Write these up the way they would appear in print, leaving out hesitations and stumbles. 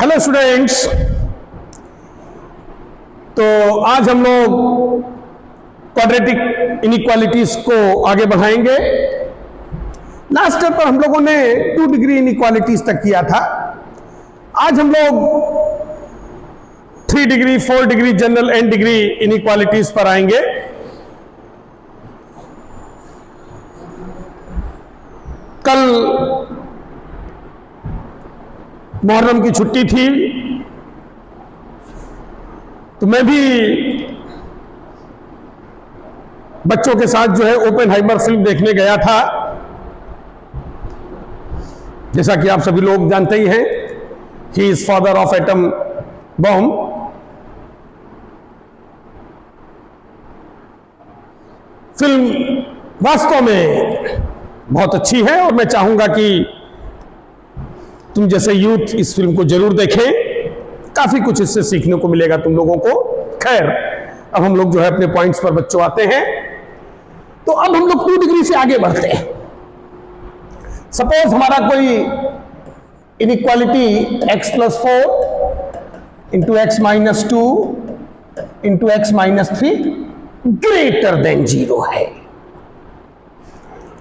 Hello students. तो आज हम लोग क्वाड्रेटिक इनइक्वालिटीज को आगे बढ़ाएंगे। लास्ट स्टेप पर हम लोगों ने 2 डिग्री इनइक्वालिटीज तक किया था। आज हम लोग 3 degree 4 degree general and degree inequalities पर आएंगे। कल मुहर्रम की छुट्टी थी तो मैं भी बच्चों के साथ जो है ओपेनहाइमर फिल्म देखने गया था। जैसा कि आप सभी लोग जानते ही हैं, he is father of atom bomb. Film वास्तव में बहुत अच्छी है और मैं चाहूंगा कि तुम जैसे यूथ इस फिल्म को जरूर देखें। काफी कुछ इससे सीखने को मिलेगा तुम लोगों को। खैर, अब हम लोग जो है अपने पॉइंट्स पर बच्चों आते हैं। तो अब हम लोग 2 डिग्री से आगे बढ़ते हैं। सपोज हमारा कोई inequality x+4 into x -2 into x -3 greater than 0 है।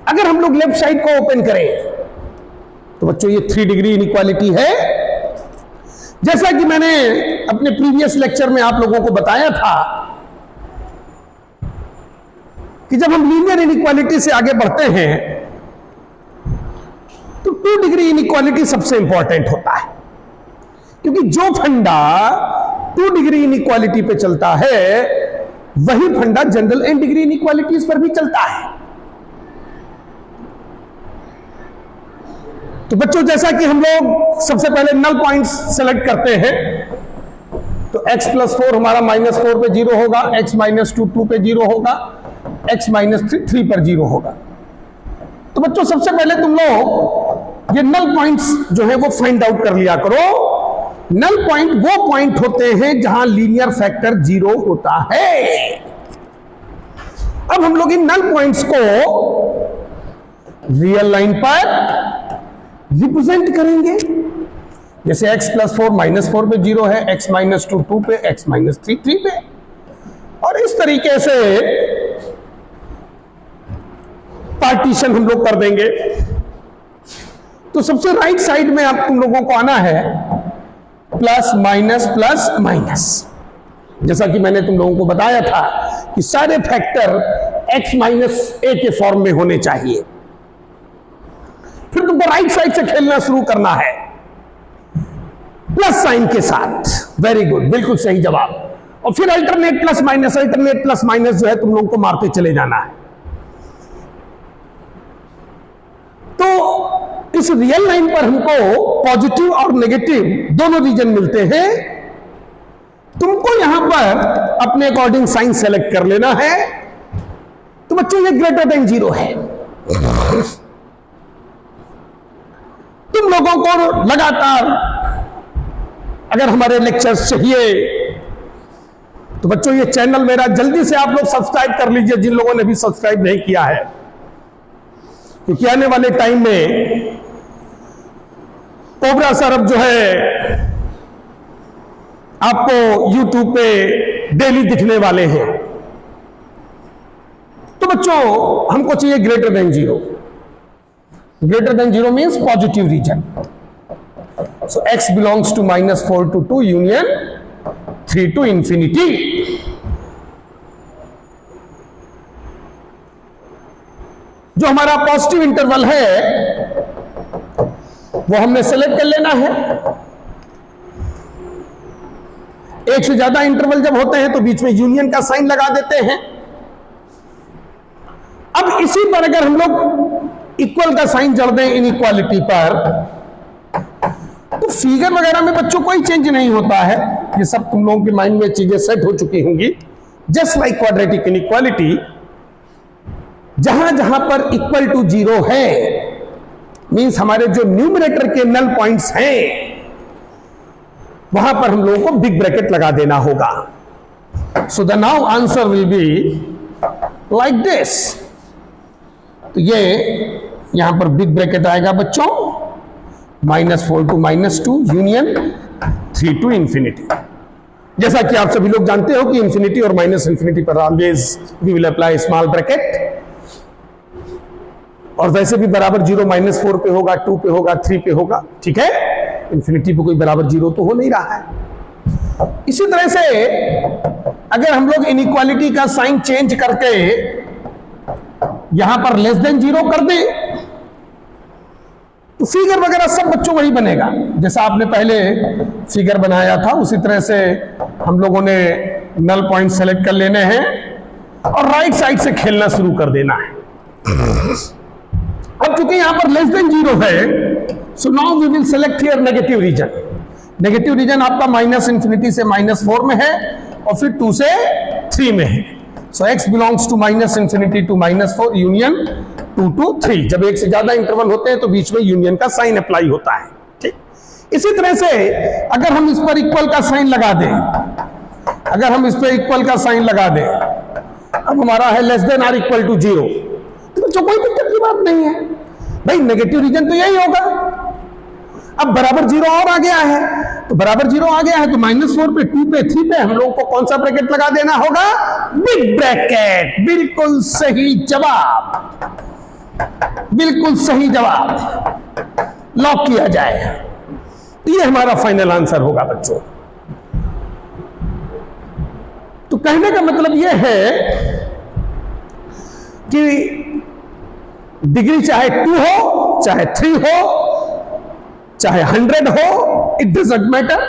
अगर हम लोग लेफ्ट साइड को ओपन करें तो बच्चों ये 3 डिग्री इनइक्वालिटी है। जैसा कि मैंने अपने प्रीवियस लेक्चर में आप लोगों को बताया था कि जब हम लीनियर इनइक्वालिटी से आगे बढ़ते हैं तो 2 डिग्री इनइक्वालिटी सबसे इंपॉर्टेंट होता है, क्योंकि जो फंडा 2 डिग्री इनइक्वालिटी पे चलता है वही फंडा जनरल एंड डिग्री इनइक्वालिटीज पर भी चलता है। तो बच्चों, जैसा कि हम लोग सबसे पहले नल पॉइंट्स सेलेक्ट करते हैं, तो x+4 हमारा -4 पे 0 होगा, x -2 2 पे 0 होगा, x -3 3 पर 0 होगा। तो बच्चों, सबसे पहले तुम लोग ये नल पॉइंट्स जो है वो फाइंड आउट कर लिया करो। नल पॉइंट वो पॉइंट होते हैं जहां लीनियर फैक्टर 0 होता है। अब हम लोग इन नल पॉइंट्स को रियल लाइन पर रिप्रेजेंट करेंगे। जैसे x+4 -4 पे 0 है, x -2 2 पे, x -3 3 पे, और इस तरीके से पार्टीशन हम लोग कर देंगे। तो सबसे राइट साइड में आप तुम लोगों को आना है प्लस माइनस प्लस माइनस। जैसा कि मैंने तुम लोगों को बताया था कि सारे फैक्टर x -a के फॉर्म में होने चाहिए। फिर तुमको राइट साइड से खेलना शुरू करना है प्लस साइन के साथ। वेरी गुड, बिल्कुल सही जवाब। और फिर अल्टरनेट प्लस माइनस जो है तुम लोगों को मारते चले जाना है। तो इस रियल लाइन पर हमको पॉजिटिव और नेगेटिव दोनों रीजन मिलते हैं। तुमको यहां पर अपने अकॉर्डिंग साइन सेलेक्ट कर लेना है। तो बच्चों, ये ग्रेटर देन 0 है। तुम लोगों को लगातार अगर हमारे लेक्चर्स चाहिए तो बच्चों, ये चैनल मेरा जल्दी से आप लोग सब्सक्राइब कर लीजिए, जिन लोगों ने भी सब्सक्राइब नहीं किया है, क्योंकि आने वाले टाइम में कोबरा सर अब जो है आपको YouTube पे डेली दिखने वाले हैं। तो बच्चों, हमको चाहिए greater than 0। Greater than 0 means positive region. So x belongs to -4 to 2 union 3 to infinity. जो हमारा पॉजिटिव इंटरवल है वो हमने सेलेक्ट कर लेना है। एक से ज्यादा इंटरवल जब होते हैं तो बीच में यूनियन का साइन लगा देते हैं। अब इसी पर अगर हम लोग इक्वल का साइन जड़ दें इनइक्वालिटी पर, तो फिगर वगैरह में बच्चों कोई चेंज नहीं होता है। ये सब तुम लोगों के माइंड में चीजें सेट हो चुकी होंगी। जस्ट लाइक क्वाड्रेटिक इनइक्वालिटी, जहां जहां पर इक्वल टू 0 है मींस हमारे जो न्यूमरेटर के नल पॉइंट्स हैं वहां पर हम लोगों को बिग ब्रैकेट लगा देना होगा। So the now answer will be like this. तो ये यहां पर बिग ब्रैकेट आएगा बच्चों, -4 to -2 यूनियन 3 to infinity। जैसा कि आप सभी लोग जानते हो कि इंफिनिटी और माइनस इंफिनिटी पर always we will apply small bracket, और वैसे भी बराबर 0 -4 पे होगा, 2 पे होगा, 3 पे होगा, ठीक है। इंफिनिटी पे कोई बराबर 0 तो हो नहीं रहा है। इसी तरह से अगर हम लोग इनइक्वालिटी का साइन चेंज करके यहां पर लेस देन 0 कर दें तो फिगर वगैरह सब बच्चों वही बनेगा जैसा आपने पहले फिगर बनाया था। उसी तरह से हम लोगों ने नल पॉइंट सेलेक्ट कर लेने हैं और राइट साइड से खेलना शुरू कर देना है। अब चूंकि यहां पर लेस देन 0 है, so now we will select here negative region. Negative region आपका -∞ से -4 में है और फिर 2 से 3 में है। So x belongs to -∞ to -4 union 2 to 3। जब एक से ज्यादा इंटरवल होते हैं तो बीच में यूनियन का साइन अप्लाई होता है, ठीक। इसी तरह से अगर हम इस पर इक्वल का साइन लगा दें, अगर हम इस पर इक्वल का साइन लगा दें, अब हमारा है less than or equal to 0, तो कोई दिक्कत की बात नहीं है भाई, नेगेटिव रीजन तो यही होगा। अब बराबर 0 और आ गया है, तो बराबर 0 आ गया है तो -4 पे, 2 पे, 3 पे हम लोगों को कौन सा ब्रैकेट लगा देना होगा? Big bracket. बिल्कुल सही जवाब, बिल्कुल सही जवाब, लॉक किया जाए। ये हमारा फाइनल आंसर होगा बच्चों। तो कहने का मतलब यह है कि डिग्री चाहे 2 हो, चाहे 3 हो, चाहे 100 हो, इट डजंट मैटर।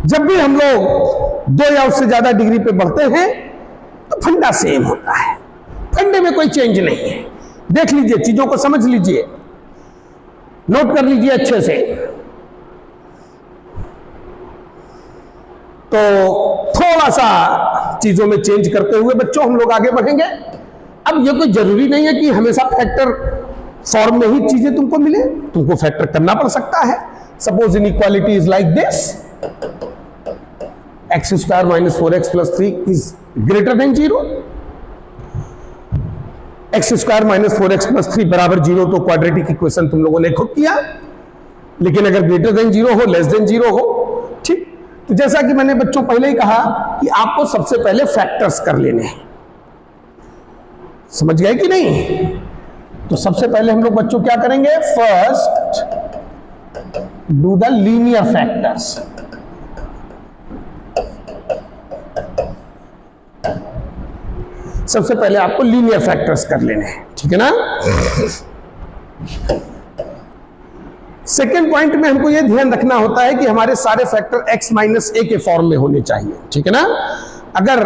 जब भी हम लोग 2 या उससे ज्यादा डिग्री पे बढ़ते हैं तो फंडा सेम होता है, फंडे में कोई चेंज नहीं है। देख लीजिए, चीजों को समझ लीजिए, नोट कर लीजिए अच्छे से। तो थोड़ा सा चीजों में चेंज करते हुए बच्चों हम लोग आगे बढ़ेंगे। अब ये कोई जरूरी नहीं है कि हमेशा फैक्टर फॉर्म में ही चीजें तुमको मिले, तुमको फैक्टर करना पड़ सकता है। Suppose inequality is like this, x² - 4x + 3 is greater than 0। x² - 4x + 3 बराबर 0 तो क्वाड्रेटिक इक्वेशन तुम लोगों ने खुद किया, लेकिन अगर ग्रेटर देन 0 हो, लेस देन 0 हो, ठीक। तो जैसा कि मैंने बच्चों पहले ही कहा कि आपको सबसे पहले फैक्टर्स कर लेने हैं, समझ गए कि नहीं? तो सबसे पहले हम लोग बच्चों क्या करेंगे? First do the linear factors. सबसे पहले आपको लीनियर फैक्टर्स कर लेने हैं, ठीक है ना। सेकेंड पॉइंट में हमको यह ध्यान रखना होता है कि हमारे सारे फैक्टर x - a के फॉर्म में होने चाहिए, ठीक है ना। अगर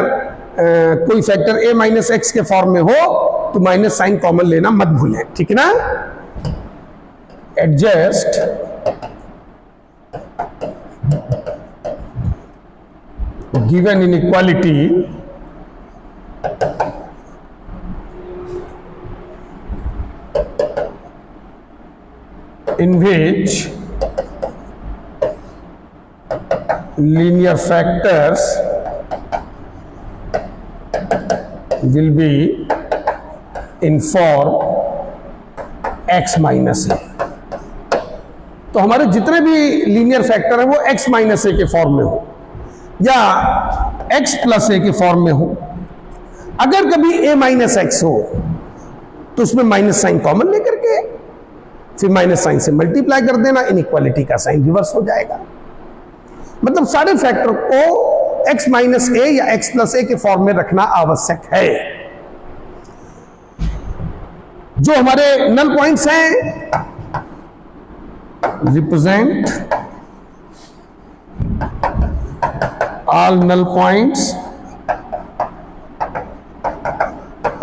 कोई फैक्टर a - x के फॉर्म में हो तो माइनस साइन कॉमन लेना मत भूलें, ठीक है ना। Adjust given inequality in which linear factors will be in form x - a। तो हमारे जितने भी लीनियर फैक्टर है वो x - a के फॉर्म में हो या x + a के फॉर्म में हो। अगर कभी a - x हो तो उसमें माइनस साइन कॉमन लेकर के फिर माइनस साइन से मल्टीप्लाई कर देना, इनइक्वालिटी का साइन रिवर्स हो जाएगा। मतलब सारे फैक्टर को x - a या x + a के फॉर्म में रखना आवश्यक है। जो हमारे नल पॉइंट्स हैं, represent all null points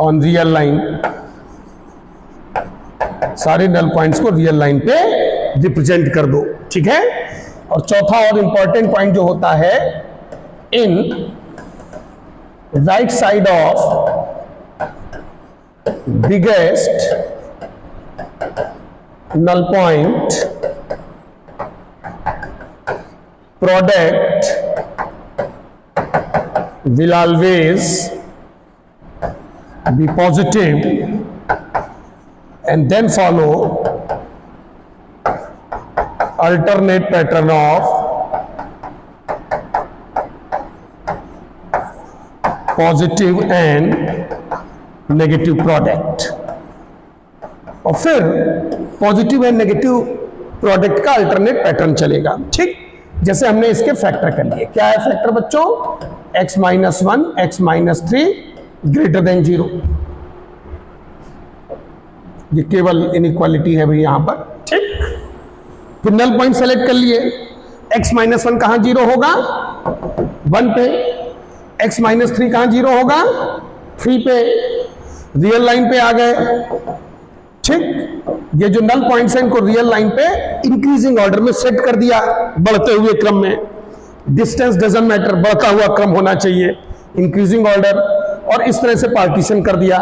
on real line. सारे नल पॉइंट्स को रियल लाइन पे रिप्रेजेंट कर दो, ठीक है। और चौथा और इंपॉर्टेंट पॉइंट जो होता है, in right side of biggest null point product will always be positive and then follow alternate pattern of positive and negative product, और फिर पॉजिटिव एंड नेगेटिव प्रोडक्ट का अल्टरनेट पैटर्न चलेगा। ठीक, जैसे हमने इसके फैक्टर कर लिए। क्या है फैक्टर बच्चों? x minus 1, x minus 3 greater than 0। ये केवल इनइक्वालिटी है भाई यहां पर। ठीक, फिर नल पॉइंट सेलेक्ट कर लिए। x माइनस 1 कहां 0 होगा? 1 पे। x माइनस 3 कहां 0 होगा? 3 पे। रियल लाइन पे आ गए। ठीक, ये जो नल पॉइंट्स हैं इनको रियल लाइन पे इंक्रीजिंग ऑर्डर में सेट कर दिया, बढ़ते हुए क्रम में। डिस्टेंस डजंट मैटर, बढ़ता हुआ क्रम होना चाहिए, इंक्रीजिंग ऑर्डर। और इस तरह से पार्टीशन कर दिया,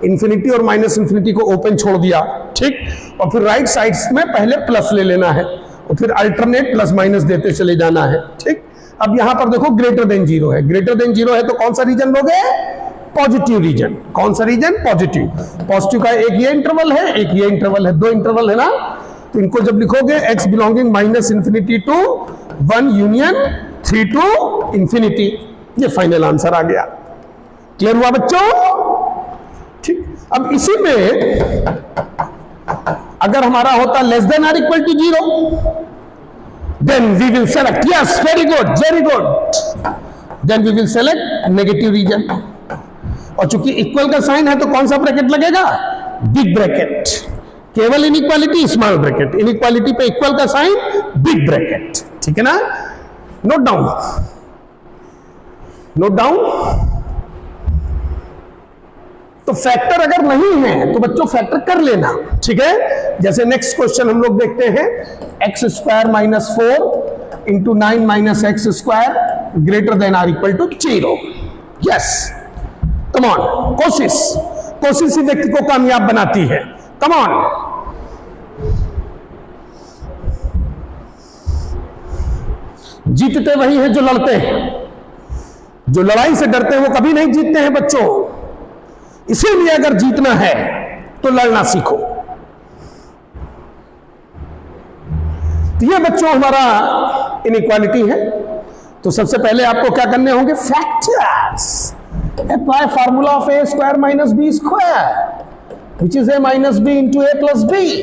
इंफिनिटी और माइनस इंफिनिटी को ओपन छोड़ दिया। ठीक, और फिर राइट साइड्स में पहले प्लस ले लेना है और फिर अल्टरनेट प्लस माइनस देते चले जाना है। ठीक, अब यहां पर देखो ग्रेटर देन 0 है। ग्रेटर देन 0 है तो कौन सा रीजन लोगे? Positive region. कौन सा रीजन? पॉजिटिव। पॉजिटिव का एक ये इंटरवल है, एक ये इंटरवल है, 2 इंटरवल है ना। तो इनको जब लिखोगे x belonging minus infinity to 1 union 3 to infinity, ये फाइनल आंसर आ गया। क्लियर हुआ बच्चों? ठीक, अब इसी में अगर हमारा होता less than or equal to 0, then we will select, yes, very good, very good, then we will select negative region। और चूंकि इक्वल का साइन है तो कौन सा ब्रैकेट लगेगा? Big bracket. केवल इनइक्वालिटी स्मॉल ब्रैकेट, इनइक्वालिटी पे इक्वल का साइन बिग ब्रैकेट। ठीक है ना? Note down, note down. तो फैक्टर अगर नहीं है तो बच्चों फैक्टर कर लेना। ठीक है, जैसे नेक्स्ट क्वेश्चन हम लोग देखते हैं, X square minus 4 into 9 minus X square greater than or equal to 0। Yes, come on, कोशिश, कोशिश ही व्यक्ति को कामयाब बनाती है। कम ऑन, जीतते वही हैं जो लड़ते हैं, जो लड़ाई से डरते हैं वो कभी नहीं जीतते हैं बच्चों। इसीलिए अगर जीतना है तो लड़ना सीखो। तो ये बच्चों हमारा इनइक्वालिटी है। तो सबसे पहले आपको क्या करने होंगे? Factors. Apply formula of A square minus B square which is A minus B into A plus B.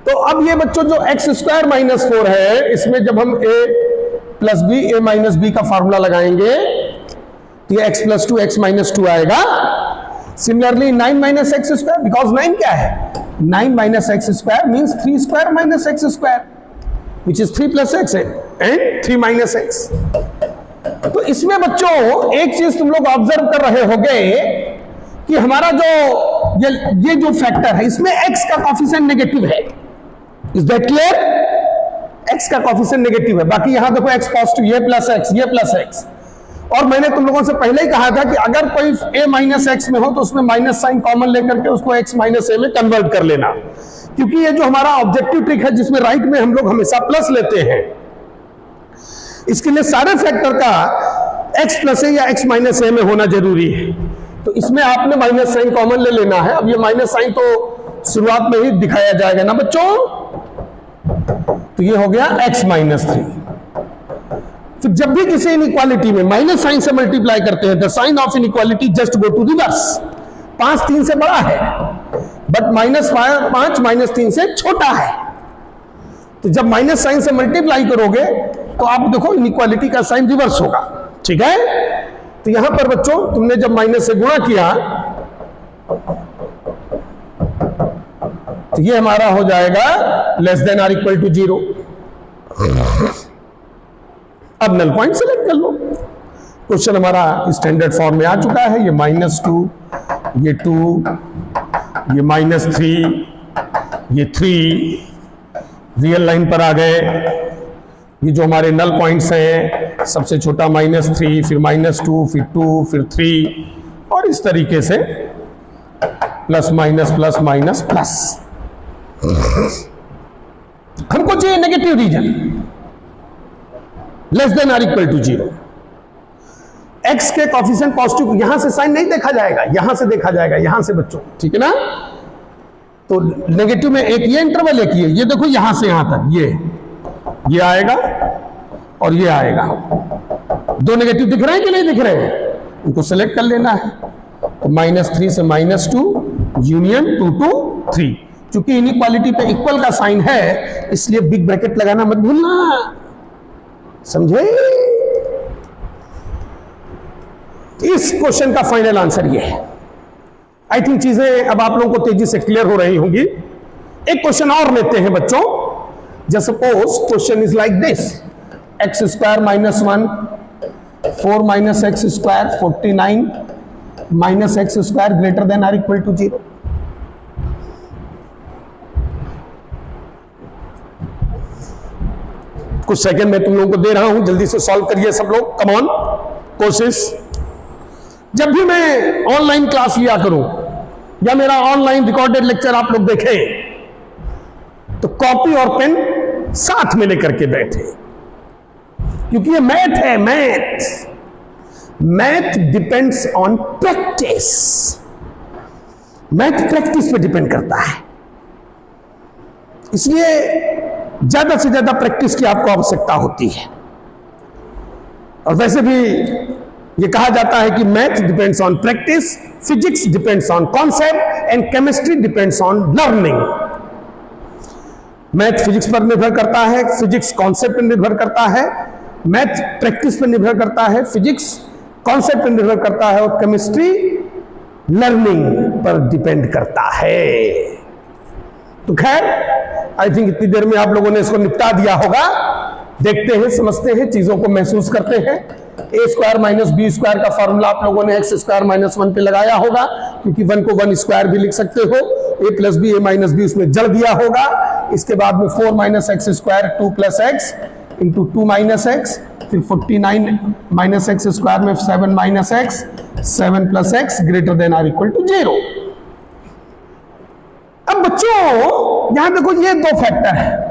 तो अब ये बच्चों जो एक्स स्क्वायर माइनस 4 है, इसमें जब हम ए प्लस बी, ए माइनस बी का फार्मूला लगाएंगे तो ये x प्लस 2 x माइनस 2 आएगा। Similarly 9 minus X square, because 9 क्या है? 9 minus X square means 3 square minus X square which is 3 plus x and 3 minus x. तो इसमें बच्चों एक चीज तुम लोग ऑब्जर्व कर रहे होंगे कि हमारा जो ये जो फैक्टर है इसमें x का कॉफिशिएंट नेगेटिव है। Is that clear? x का कॉफिशिएंट नेगेटिव है। बाकी यहां देखो x पॉजिटिव, ये प्लस x, ये प्लस x। और मैंने तुम लोगों से पहले ही कहा था कि अगर कोई a माइनस एक्स में हो तो उसमें माइनस साइन कॉमन लेकर के उसको x माइनस ए में कन्वर्ट कर लेना, क्योंकि ये जो हमारा ऑब्जेक्टिव ट्रिक है जिसमें राइट में हम लोग हमेशा प्लस लेते हैं, इसके लिए सारे फैक्टर का x प्लस ए या x माइनस ए में होना जरूरी है। तो इसमें आपने माइनस साइन कॉमन ले लेना है। अब ये माइनस साइन तो शुरुआत में ही दिखाया जाएगा ना बच्चों। तो ये हो गया x माइनस 3। फिर जब भी किसी इनइक्वालिटी में माइनस साइन से मल्टीप्लाई करते हैं, the sign of inequality just go to reverse. 5 3 से बड़ा है, बट माइनस 5 माइनस 3 से छोटा है। तो जब माइनस साइन से मल्टीप्लाई करोगे तो आप देखो इनइक्वालिटी का साइन रिवर्स होगा। ठीक है? तो यहां पर बच्चों तुमने जब माइनस से गुणा किया तो ये हमारा हो जाएगा less than or equal to 0। अब नल पॉइंट सेलेक्ट कर लो। क्वेश्चन हमारा स्टैंडर्ड फॉर्म में आ चुका है। ये -2, ये 2, ये -3, ये 3 रियल लाइन पर आ गए। ये जो हमारे नल पॉइंट्स हैं, सबसे छोटा -3, फिर -2, फिर 2, फिर 3, और इस तरीके से plus minus plus minus plus. हमको चाहिए negative region, less than or equal to 0। x के कॉफिशिएंट पॉजिटिव, यहां से साइन नहीं देखा जाएगा, यहां से देखा जाएगा, यहां से बच्चों। ठीक है ना? तो नेगेटिव में एक ये इंटरवल, एक ये देखो यहां से यहां तक ये आएगा और ये आएगा। दो नेगेटिव दिख रहे हैं कि नहीं दिख रहे हैं? उनको सेलेक्ट कर लेना है। तो -3 से -2 यूनियन 2 to 3। चूंकि इनइक्वालिटी पे इक्वल का साइन है इसलिए बिग ब्रैकेट लगाना मत भूलना, समझे? इस क्वेश्चन का फाइनल आंसर ये है। आई थिंक चीजें अब आप लोगों को तेजी से क्लियर हो रही होंगी। एक क्वेश्चन और लेते हैं बच्चों। Just suppose question is like this, x² - 1 4 - x² 49 - x² greater than or equal to 0। कुछ सेकंड में तुम लोगों को दे रहा हूं, जल्दी से सॉल्व करिए सब लोग, कम ऑन, कोशिश। जब भी मैं ऑनलाइन क्लास लिया करूं या मेरा ऑनलाइन रिकॉर्डेड लेक्चर आप लोग देखें तो कॉपी और पेन साथ में लेकर के बैठे, क्योंकि ये मैथ है। Math depends on practice. Math practice पे डिपेंड करता है, इसलिए ज्यादा से ज्यादा प्रैक्टिस की आपको आवश्यकता होती है। और वैसे भी ये कहा जाता है कि math depends on practice, physics depends on concept and chemistry depends on learning. Math physics पर निर्भर करता है, फिजिक्स कॉन्सेप्ट पर निर्भर करता है, मैथ प्रैक्टिस पर निर्भर करता है, फिजिक्स कॉन्सेप्ट पर निर्भर करता है और केमिस्ट्री लर्निंग पर डिपेंड करता है। तो खैर आई थिंक इतनी देर में आप लोगों ने इसको निपटा दिया होगा। देखते हैं, समझते हैं, चीजों को महसूस करते हैं। a² - b² का फॉर्मूला आप लोगों ने x² - 1 पे लगाया होगा, क्योंकि 1 को 1 स्क्वायर भी लिख सकते हो। a + b a - b उसमें जड़ दिया होगा। इसके बाद में 4 - x² 2 + x इंटू 2 - x, फिर 49 - x² में 7 - x 7 + x ग्रेटर देन और इक्वल टू 0। अब बच्चों यहां देखो, ये दो फैक्टर है,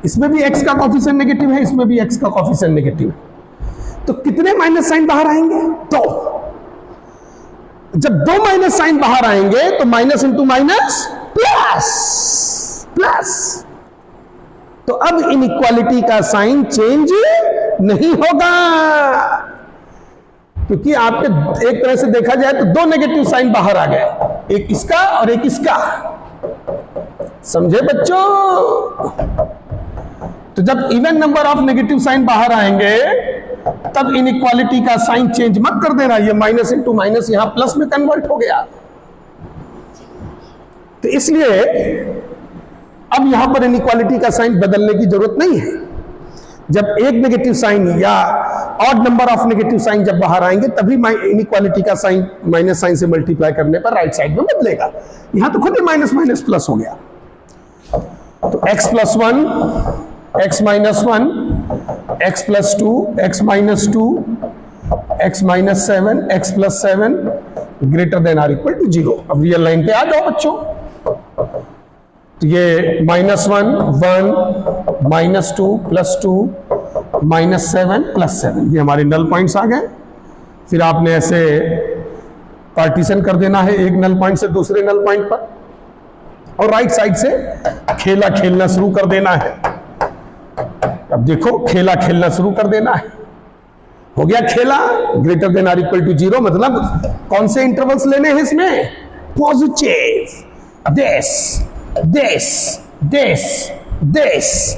इसमें भी x का कोफिशिएंट नेगेटिव है, इसमें भी x का कोफिशिएंट नेगेटिव है। तो कितने माइनस साइन बाहर आएंगे? 2। जब 2 माइनस साइन बाहर आएंगे तो माइनस इंटू माइनस प्लस। तो अब इनइक्वालिटी का साइन चेंज नहीं होगा, क्योंकि आपके एक तरह से देखा जाए तो 2 नेगेटिव साइन बाहर आ गए, एक इसका और एक इसका। समझे बच्चों? तो जब even number of negative sign बाहर आएंगे तब इनइक्वालिटी का साइन चेंज मत कर देना। ये माइनस इंटू माइनस यहां प्लस में कन्वर्ट हो गया। तो इसलिए अब यहां पर इनइक्वालिटी का साइन बदलने की जरूरत नहीं है। जब एक नेगेटिव साइन या odd number of negative sign जब बाहर आएंगे तभी इनइक्वालिटी का साइन माइनस साइन से मल्टीप्लाई करने पर राइट साइड में बदलेगा। यहां तो खुद ही माइनस माइनस प्लस हो गया। तो x + 1 x - 1 x + 2 x - 2 x - 7 x + 7 greater than और इक्वल टू 0। अब रियल लाइन पे आ जाओ बच्चों। तो ये -1 1 -2 + 2 -7 + 7 ये हमारे नल पॉइंट्स आ गए। फिर आपने ऐसे पार्टीशन कर देना है एक नल पॉइंट से दूसरे नल पॉइंट पर, और राइट साइड से खेला खेलना शुरू कर देना है। अब देखो खेला खेलना शुरू कर देना है। हो गया खेला, ग्रेटर देन और इक्वल टू 0, मतलब कौन से इंटरवल्स लेने हैं इसमें? Positive, this.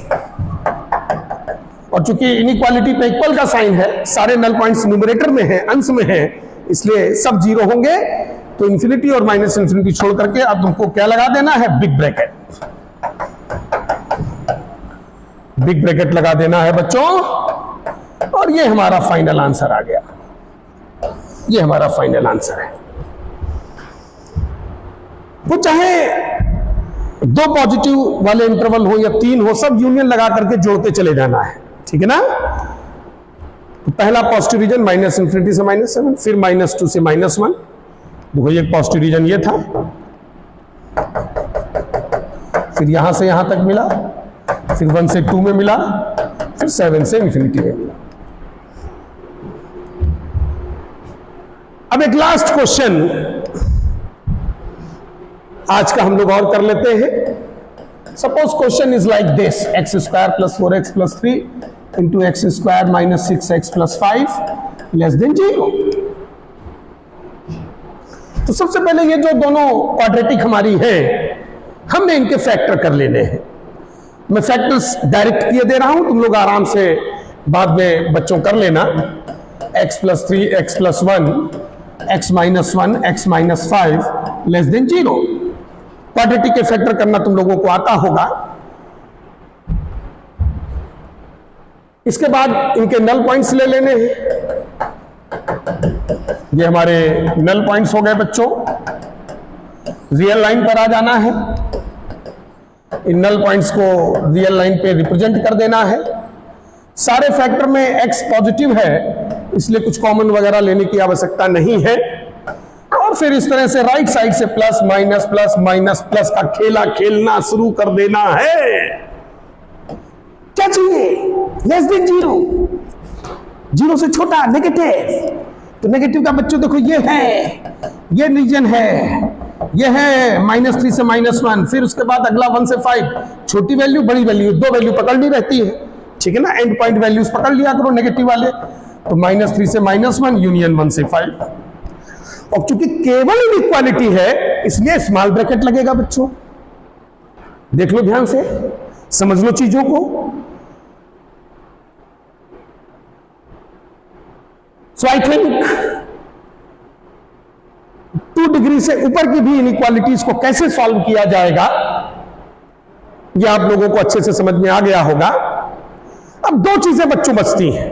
और चूंकि इनइक्वालिटी पे इक्वल का साइन है, सारे नल पॉइंट्स न्यूमरेटर में है, अंश में है, इसलिए सब 0 होंगे। तो इंफिनिटी और माइनस इंफिनिटी छोड़ करके अब तुमको क्या लगा देना है? Big bracket. बिग ब्रैकेट लगा देना है बच्चों, और ये हमारा फाइनल आंसर आ गया। ये हमारा फाइनल आंसर है। वो चाहे 2 पॉजिटिव वाले इंटरवल हो या 3 हो, सब यूनियन लगा करके जोड़ते चले जाना है, ठीक है ना? तो पहला पॉजिटिव रीजन माइनस इंफिनिटी से -7, फिर -2 से -1। देखो ये पॉजिटिव रीजन ये था, फिर यहां से यहां तक मिला, फिर 1 से 2 में मिला, फिर 7 से इंफिनिटी में मिला। अब एक लास्ट क्वेश्चन आज का हम लोग और कर लेते हैं। Suppose question is like this, x square plus 4x plus 3 into x square minus 6x plus 5 less than 0। तो सबसे पहले ये जो दोनों क्वाड्रेटिक हमारी है, हमने इनके फैक्टर कर लेने हैं। मैं फैक्टर्स डायरेक्ट किए दे रहा हूं, तुम लोग आराम से बाद में बच्चों कर लेना। x plus 3, x plus 1, x minus 1, x minus 5 less than 0। Quadratic के फैक्टर करना तुम लोगों को आता होगा। इसके बाद इनके नल पॉइंट्स ले लेने हैं। ये हमारे नल पॉइंट्स हो गए बच्चों। रियल लाइन पर आ जाना है, इन नल पॉइंट्स को रियल लाइन पे रिप्रेजेंट कर देना है। सारे फैक्टर में x पॉजिटिव है, इसलिए कुछ कॉमन वगैरह लेने की आवश्यकता नहीं है। और फिर इस तरह से राइट साइड से प्लस माइनस प्लस का खेला खेलना शुरू कर देना है। क्या चाहिए? लेस देन 0, 0 से छोटा, नेगेटिव। तो नेगेटिव का बच्चों देखो ये है, ये रीजन है, ये है -3 से -1। फिर उसके बाद अगला 1 से 5, छोटी वैल्यू बड़ी वैल्यू, दो वैल्यू पकड़नी रहती है, ठीक है ना। एंड पॉइंट वैल्यूज पकड़ लिया करो नेगेटिव वाले। तो -3 से -1 यूनियन 1 से 5। और चूंकि केवल इनइक्वालिटी है, इसलिए स्मॉल ब्रैकेट लगेगा बच्चों। देख लो ध्यान से, समझ लो चीजों को। सो आई थिंक 2 डिग्री से ऊपर की भी इनइक्वालिटीज को कैसे सॉल्व किया जाएगा, यह आप लोगों को अच्छे से समझ में आ गया होगा। अब 2 चीजें बच्चों बचती हैं।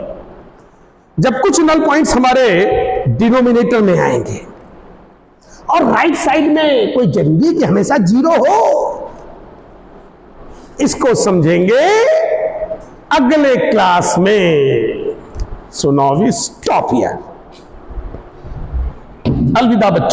जब कुछ नल पॉइंट्स हमारे डिनोमिनेटर में आएंगे और राइट साइड में कोई जरूरी कि हमेशा 0 हो, इसको समझेंगे अगले क्लास में। So now we stop here. अलविदा बच्चों।